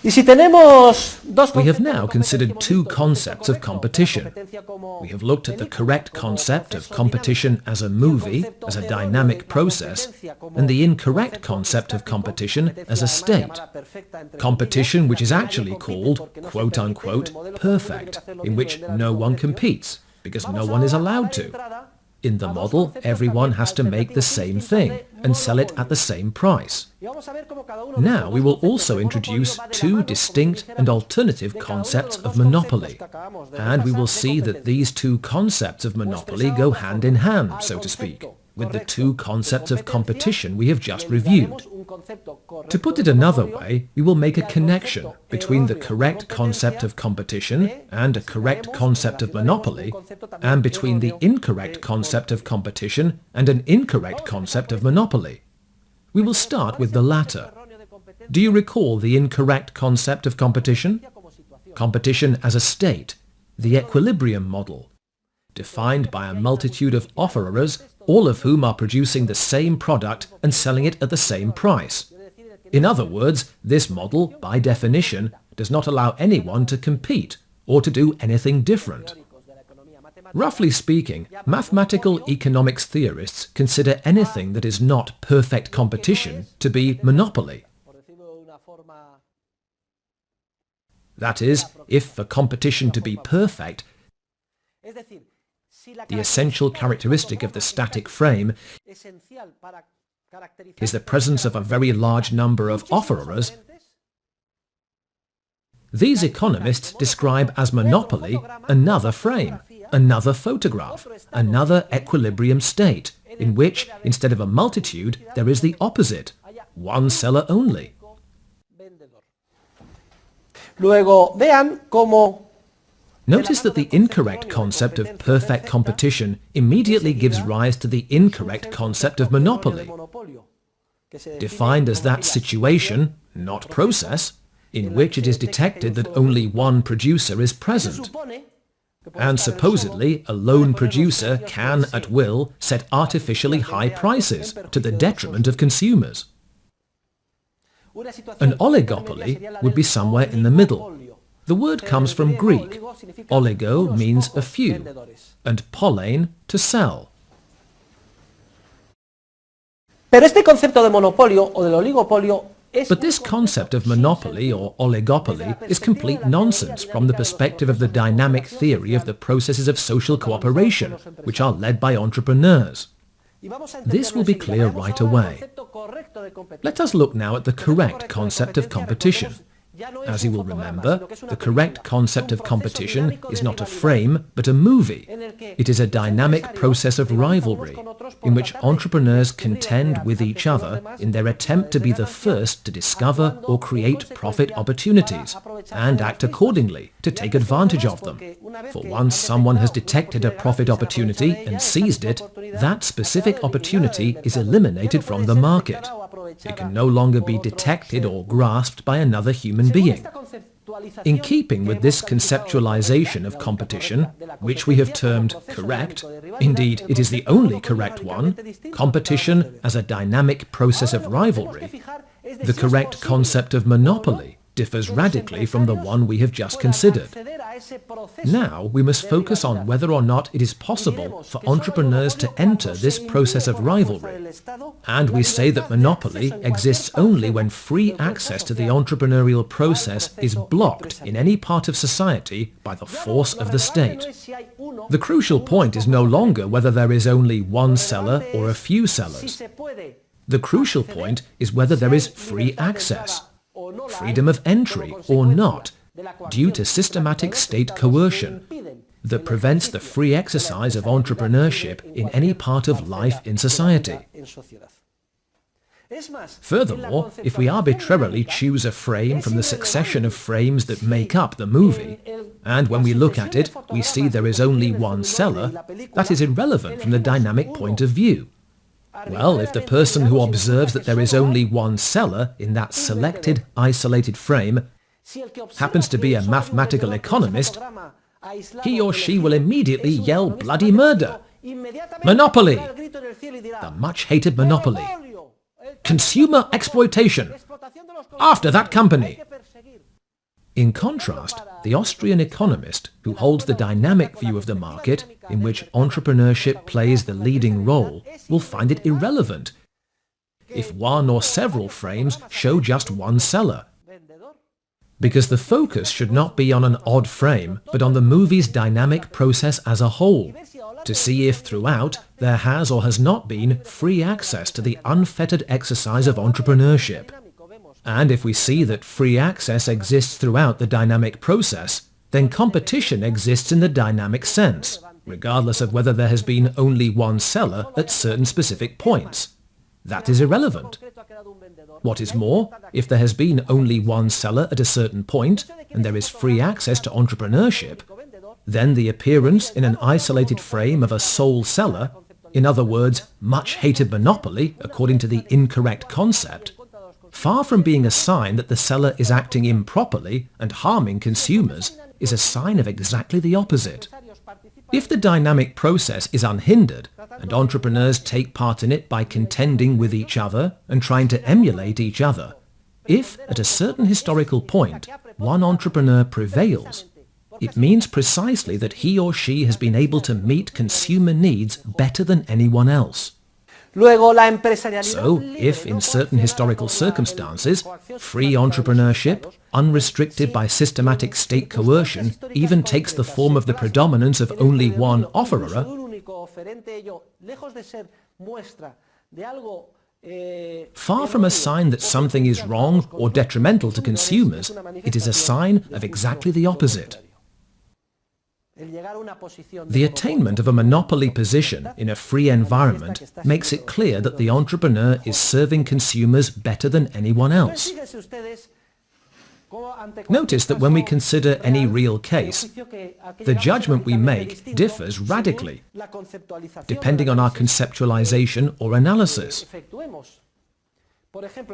We have now considered two concepts of competition. We have looked at the correct concept of competition as a movie, as a dynamic process, and the incorrect concept of competition as a state. Competition which is actually called, quote-unquote, perfect, in which no one competes, because no one is allowed to. In the model, everyone has to make the same thing and sell it at the same price. Now we will also introduce two distinct and alternative concepts of monopoly, and we will see that these two concepts of monopoly go hand in hand, so to speak, with the two concepts of competition we have just reviewed. To put it another way, we will make a connection between the correct concept of competition and a correct concept of monopoly, and between the incorrect concept of competition and an incorrect concept of monopoly. We will start with the latter. Do you recall the incorrect concept of competition? Competition as a state, the equilibrium model, defined by a multitude of offerers, all of whom are producing the same product and selling it at the same price. In other words, this model, by definition, does not allow anyone to compete or to do anything different. Roughly speaking, mathematical economics theorists consider anything that is not perfect competition to be monopoly. That is, if for competition to be perfect, the essential characteristic of the static frame is the presence of a very large number of offerers. These economists describe as monopoly another frame, another photograph, another equilibrium state, in which, instead of a multitude, there is the opposite, one seller only. Notice that the incorrect concept of perfect competition immediately gives rise to the incorrect concept of monopoly, defined as that situation, not process, in which it is detected that only one producer is present. And supposedly, a lone producer can, at will, set artificially high prices to the detriment of consumers. An oligopoly would be somewhere in the middle. The word comes from Greek. Oligo means a few, and polein, to sell. But this concept of monopoly or oligopoly is complete nonsense from the perspective of the dynamic theory of the processes of social cooperation, which are led by entrepreneurs. This will be clear right away. Let us look now at the correct concept of competition. As you will remember, the correct concept of competition is not a frame, but a movie. It is a dynamic process of rivalry, in which entrepreneurs contend with each other in their attempt to be the first to discover or create profit opportunities, and act accordingly to take advantage of them. For once someone has detected a profit opportunity and seized it, that specific opportunity is eliminated from the market. It can no longer be detected or grasped by another human being. In keeping with this conceptualization of competition, which we have termed correct, indeed it is the only correct one, competition as a dynamic process of rivalry, the correct concept of monopoly differs radically from the one we have just considered. Now we must focus on whether or not it is possible for entrepreneurs to enter this process of rivalry. And we say that monopoly exists only when free access to the entrepreneurial process is blocked in any part of society by the force of the state. The crucial point is no longer whether there is only one seller or a few sellers. The crucial point is whether there is free access, freedom of entry or not, due to systematic state coercion that prevents the free exercise of entrepreneurship in any part of life in society. Furthermore, if we arbitrarily choose a frame from the succession of frames that make up the movie, and when we look at it we see there is only one seller, that is irrelevant from the dynamic point of view. Well, if the person who observes that there is only one seller in that selected, isolated frame happens to be a mathematical economist, he or she will immediately yell bloody murder. Monopoly! The much-hated monopoly. Consumer exploitation. After that company. In contrast, the Austrian economist who holds the dynamic view of the market, in which entrepreneurship plays the leading role, will find it irrelevant if one or several frames show just one seller, because the focus should not be on an odd frame, but on the movie's dynamic process as a whole, to see if throughout there has or has not been free access to the unfettered exercise of entrepreneurship. And if we see that free access exists throughout the dynamic process, then competition exists in the dynamic sense, regardless of whether there has been only one seller at certain specific points. That is irrelevant. What is more, if there has been only one seller at a certain point, and there is free access to entrepreneurship, then the appearance in an isolated frame of a sole seller, in other words, much hated monopoly according to the incorrect concept, far from being a sign that the seller is acting improperly and harming consumers, is a sign of exactly the opposite. If the dynamic process is unhindered, and entrepreneurs take part in it by contending with each other and trying to emulate each other, if, at a certain historical point, one entrepreneur prevails, it means precisely that he or she has been able to meet consumer needs better than anyone else. So, if in certain historical circumstances, free entrepreneurship, unrestricted by systematic state coercion, even takes the form of the predominance of only one offerer, far from a sign that something is wrong or detrimental to consumers, it is a sign of exactly the opposite. The attainment of a monopoly position in a free environment makes it clear that the entrepreneur is serving consumers better than anyone else. Notice that when we consider any real case, the judgment we make differs radically, depending on our conceptualization or analysis.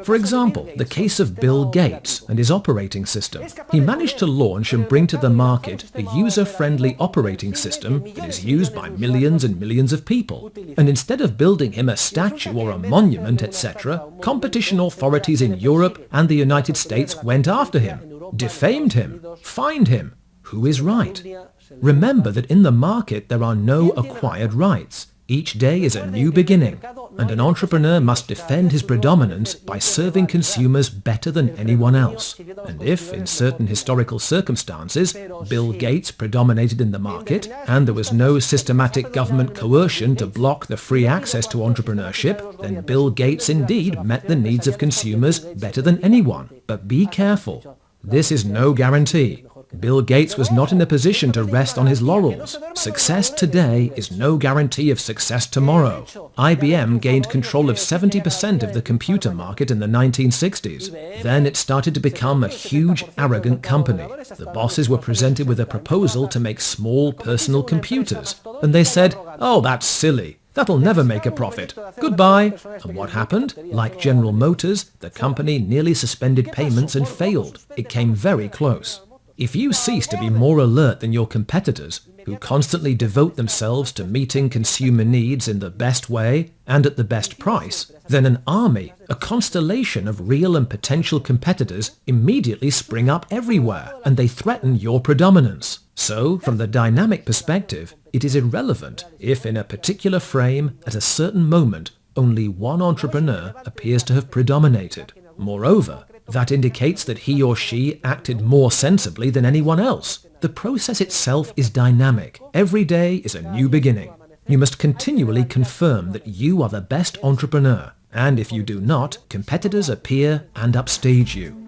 For example, the case of Bill Gates and his operating system. He managed to launch and bring to the market a user-friendly operating system that is used by millions and millions of people. And instead of building him a statue or a monument, etc., competition authorities in Europe and the United States went after him, defamed him, fined him. Who is right? Remember that in the market there are no acquired rights. Each day is a new beginning, and an entrepreneur must defend his predominance by serving consumers better than anyone else. And if, in certain historical circumstances, Bill Gates predominated in the market, and there was no systematic government coercion to block the free access to entrepreneurship, then Bill Gates indeed met the needs of consumers better than anyone. But be careful. This is no guarantee. Bill Gates was not in a position to rest on his laurels. Success today is no guarantee of success tomorrow. IBM gained control of 70% of the computer market in the 1960s. Then it started to become a huge, arrogant company. The bosses were presented with a proposal to make small personal computers, and they said, "Oh, that's silly. That'll never make a profit. Goodbye." And what happened? Like General Motors, the company nearly suspended payments and failed. It came very close. If you cease to be more alert than your competitors, who constantly devote themselves to meeting consumer needs in the best way and at the best price, then an army, a constellation of real and potential competitors immediately spring up everywhere, and they threaten your predominance. So, from the dynamic perspective, it is irrelevant if in a particular frame, at a certain moment, only one entrepreneur appears to have predominated. Moreover, that indicates that he or she acted more sensibly than anyone else. The process itself is dynamic. Every day is a new beginning. You must continually confirm that you are the best entrepreneur, and if you do not, competitors appear and upstage you.